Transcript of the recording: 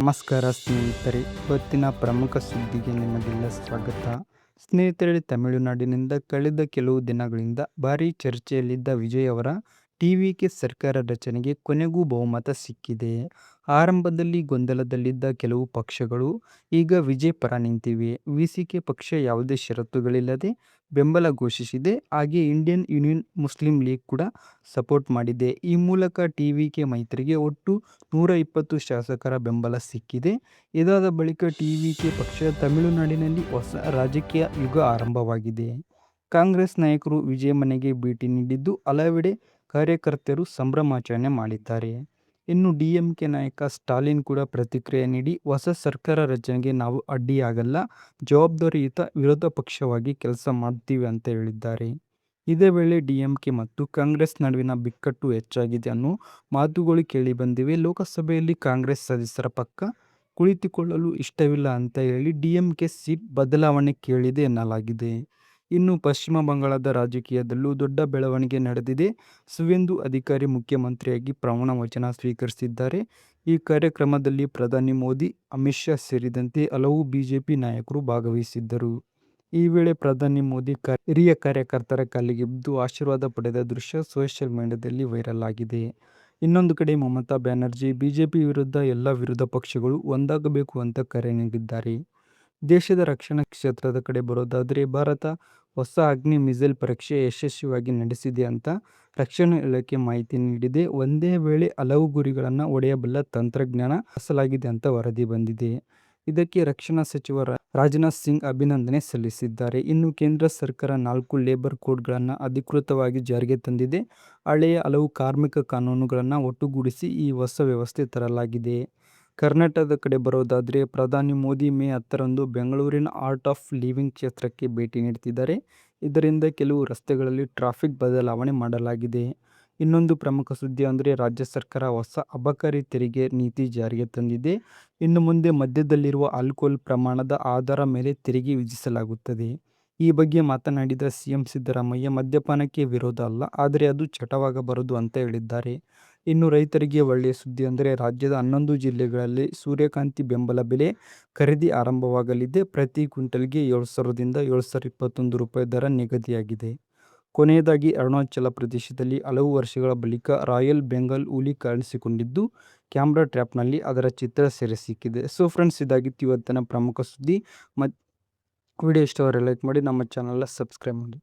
ನಮಸ್ಕಾರ ಸ್ನೇಹಿತರೆ, ಇವತ್ತಿನ ಪ್ರಮುಖ ಸುದ್ದಿಗೆ ನಿಮಗೆಲ್ಲ ಸ್ವಾಗತ. ಸ್ನೇಹಿತರೆ, ತಮಿಳುನಾಡಿನಿಂದ ಕಳೆದ ಕೆಲವು ದಿನಗಳಿಂದ ಭಾರೀ ಚರ್ಚೆಯಲ್ಲಿದ್ದ ವಿಜಯ್ ಅವರ ಟಿವಿಕೆ ಸರ್ಕಾರ ರಚನೆಗೆ ಕೊನೆಗೂ ಬಹುಮತ ಸಿಕ್ಕಿದೆ. ಆರಂಭದಲ್ಲಿ ಗೊಂದಲದಲ್ಲಿದ್ದ ಕೆಲವು ಪಕ್ಷಗಳು ಈಗ ವಿಜಯ್ ಪರ ನಿಂತಿವೆ. ವಿಸಿಕೆ ಪಕ್ಷ ಯಾವುದೇ ಷರತ್ತುಗಳಿಲ್ಲದೆ ಬೆಂಬಲ ಘೋಷಿಸಿದೆ. ಹಾಗೆ ಇಂಡಿಯನ್ ಯೂನಿಯನ್ ಮುಸ್ಲಿಂ ಲೀಗ್ ಕೂಡ ಸಪೋರ್ಟ್ ಮಾಡಿದೆ. ಈ ಮೂಲಕ ಟಿವಿಕೆ ಮೈತ್ರಿಗೆ ಒಟ್ಟು 120 ಶಾಸಕರ ಬೆಂಬಲ ಸಿಕ್ಕಿದೆ. ಇದಾದ ಬಳಿಕ ಟಿವಿಕೆ ಪಕ್ಷ ತಮಿಳುನಾಡಿನಲ್ಲಿ ಹೊಸ ರಾಜಕೀಯ ಯುಗ ಆರಂಭವಾಗಿದೆ. ಕಾಂಗ್ರೆಸ್ ನಾಯಕರು ವಿಜಯ್ ಮನೆಗೆ ಭೇಟಿ ನೀಡಿದ್ದು ಹಲವೆಡೆ ಕಾರ್ಯಕರ್ತರು ಸಂಭ್ರಮಾಚರಣೆ ಮಾಡಿದ್ದಾರೆ. ಇನ್ನು ಡಿಎಂಕೆ ನಾಯಕ ಸ್ಟಾಲಿನ್ ಕೂಡ ಪ್ರತಿಕ್ರಿಯೆ ನೀಡಿ, ಹೊಸ ಸರ್ಕಾರ ರಚನೆಗೆ ನಾವು ಅಡ್ಡಿಯಾಗಲ್ಲ, ಜವಾಬ್ದಾರಿಯುತ ವಿರೋಧ ಪಕ್ಷವಾಗಿ ಕೆಲಸ ಮಾಡ್ತೀವಿ ಅಂತ ಹೇಳಿದ್ದಾರೆ. ಇದೇ ವೇಳೆ ಡಿಎಂಕೆ ಮತ್ತು ಕಾಂಗ್ರೆಸ್ ನಡುವಿನ ಬಿಕ್ಕಟ್ಟು ಹೆಚ್ಚಾಗಿದೆ ಅನ್ನೋ ಮಾತುಗಳು ಕೇಳಿಬಂದಿವೆ. ಲೋಕಸಭೆಯಲ್ಲಿ ಕಾಂಗ್ರೆಸ್ ಸದಸ್ಯರ ಪಕ್ಕ ಕುಳಿತುಕೊಳ್ಳಲು ಇಷ್ಟವಿಲ್ಲ ಅಂತ ಹೇಳಿ ಡಿಎಂಕೆ ಸೀಟ್ ಬದಲಾವಣೆ ಕೇಳಿದೆ ಎನ್ನಲಾಗಿದೆ. ಇನ್ನು ಪಶ್ಚಿಮ ಬಂಗಾಳದ ರಾಜಕೀಯದಲ್ಲೂ ದೊಡ್ಡ ಬೆಳವಣಿಗೆ ನಡೆದಿದೆ. ಸುವೇಂದು ಅಧಿಕಾರಿ ಮುಖ್ಯಮಂತ್ರಿಯಾಗಿ ಪ್ರಮಾಣ ವಚನ ಸ್ವೀಕರಿಸಿದ್ದಾರೆ. ಈ ಕಾರ್ಯಕ್ರಮದಲ್ಲಿ ಪ್ರಧಾನಿ ಮೋದಿ, ಅಮಿತ್ ಶಾ ಸೇರಿದಂತೆ ಹಲವು ಬಿಜೆಪಿ ನಾಯಕರು ಭಾಗವಹಿಸಿದ್ದರು. ಈ ವೇಳೆ ಪ್ರಧಾನಿ ಮೋದಿ ಹಿರಿಯ ಕಾರ್ಯಕರ್ತರ ಕಾಲಿಗೆ ಬಿದ್ದು ಆಶೀರ್ವಾದ ಪಡೆದ ದೃಶ್ಯ ಸೋಷಿಯಲ್ ಮೀಡಿಯಾದಲ್ಲಿ ವೈರಲ್ ಆಗಿದೆ. ಇನ್ನೊಂದು ಕಡೆ ಮಮತಾ ಬ್ಯಾನರ್ಜಿ ಬಿಜೆಪಿ ವಿರುದ್ಧ ಎಲ್ಲ ವಿರೋಧ ಪಕ್ಷಗಳು ಒಂದಾಗಬೇಕು ಅಂತ ಕರೆ ನೀಡಿದ್ದಾರೆ. ದೇಶದ ರಕ್ಷಣಾ ಕ್ಷೇತ್ರದ ಕಡೆ ಬರೋದಾದರೆ, ಭಾರತ ಹೊಸ ಅಗ್ನಿ ಮಿಸೈಲ್ ಪರೀಕ್ಷೆ ಯಶಸ್ವಿಯಾಗಿ ನಡೆಸಿದೆ ಅಂತ ರಕ್ಷಣಾ ಇಲಾಖೆ ಮಾಹಿತಿ ನೀಡಿದೆ. ಒಂದೇ ವೇಳೆ ಹಲವು ಗುರಿಗಳನ್ನು ಹೊಡೆಯಬಲ್ಲ ತಂತ್ರಜ್ಞಾನ ಬಳಸಲಾಗಿದೆ ಅಂತ ವರದಿ ಬಂದಿದೆ. ಇದಕ್ಕೆ ರಕ್ಷಣಾ ಸಚಿವ ರಾಜನಾಥ್ ಸಿಂಗ್ ಅಭಿನಂದನೆ ಸಲ್ಲಿಸಿದ್ದಾರೆ. ಇನ್ನು ಕೇಂದ್ರ ಸರ್ಕಾರ 4 ಲೇಬರ್ ಕೋಡ್ಗಳನ್ನು ಅಧಿಕೃತವಾಗಿ ಜಾರಿಗೆ ತಂದಿದೆ. ಹಳೆಯ ಹಲವು ಕಾರ್ಮಿಕ ಕಾನೂನುಗಳನ್ನು ಒಟ್ಟುಗೂಡಿಸಿ ಈ ಹೊಸ ವ್ಯವಸ್ಥೆ ತರಲಾಗಿದೆ. ಕರ್ನಾಟಕದ ಕಡೆ ಬರೋದಾದರೆ, ಪ್ರಧಾನಿ ಮೋದಿ ಮೇ 10ರಂದು ಬೆಂಗಳೂರಿನ ಆರ್ಟ್ ಆಫ್ ಲಿವಿಂಗ್ ಕ್ಷೇತ್ರಕ್ಕೆ ಭೇಟಿ ನೀಡುತ್ತಿದ್ದಾರೆ. ಇದರಿಂದ ಕೆಲವು ರಸ್ತೆಗಳಲ್ಲಿ ಟ್ರಾಫಿಕ್ ಬದಲಾವಣೆ ಮಾಡಲಾಗಿದೆ. ಇನ್ನೊಂದು ಪ್ರಮುಖ ಸುದ್ದಿ ಅಂದರೆ, ರಾಜ್ಯ ಸರ್ಕಾರ ಹೊಸ ಅಬಕಾರಿ ತೆರಿಗೆ ನೀತಿ ಜಾರಿಗೆ ತಂದಿದೆ. ಇನ್ನು ಮುಂದೆ ಮದ್ಯದಲ್ಲಿರುವ ಆಲ್ಕೋಹಾಲ್ ಪ್ರಮಾಣದ ಆಧಾರದ ಮೇಲೆ ತೆರಿಗೆ ವಿಧಿಸಲಾಗುತ್ತದೆ. ಈ ಬಗ್ಗೆ ಮಾತನಾಡಿದ ಸಿಎಂ ಸಿದ್ದರಾಮಯ್ಯ, ಮದ್ಯಪಾನಕ್ಕೆ ವಿರೋಧ ಅಲ್ಲ, ಆದರೆ ಅದು ಚಟವಾಗಬಾರದು ಅಂತ ಹೇಳಿದ್ದಾರೆ. ಇನ್ನು ರೈತರಿಗೆ ಒಳ್ಳೆಯ ಸುದ್ದಿ ಅಂದರೆ, ರಾಜ್ಯದ 11 ಜಿಲ್ಲೆಗಳಲ್ಲಿ ಸೂರ್ಯಕಾಂತಿ ಬೆಂಬಲ ಬೆಲೆ ಖರೀದಿ ಆರಂಭವಾಗಲಿದೆ. ಪ್ರತಿ ಕ್ವಿಂಟಲ್ಗೆ 7,000ದಿಂದ 7,021 ರೂಪಾಯಿ ದರ ನಿಗದಿಯಾಗಿದೆ. ಕೊನೆಯದಾಗಿ, ಅರುಣಾಚಲ ಪ್ರದೇಶದಲ್ಲಿ ಹಲವು ವರ್ಷಗಳ ಬಳಿಕ ರಾಯಲ್ ಬೆಂಗಾಲ್ ಹುಲಿ ಕಾಣಿಸಿಕೊಂಡಿದ್ದು, ಕ್ಯಾಮೆರಾ ಟ್ರ್ಯಾಪ್ನಲ್ಲಿ ಅದರ ಚಿತ್ರ ಸೆರೆ ಸಿಕ್ಕಿದೆ. ಸೊ ಫ್ರೆಂಡ್ಸ್, ಇದಾಗಿತ್ತು ಇವತ್ತಿನ ಪ್ರಮುಖ ಸುದ್ದಿ. ವಿಡಿಯೋ ಇಷ್ಟವಾದರೆ ಲೈಕ್ ಮಾಡಿ, ನಮ್ಮ ಚಾನಲ್ನ ಸಬ್ಸ್ಕ್ರೈಬ್ ಮಾಡಿ.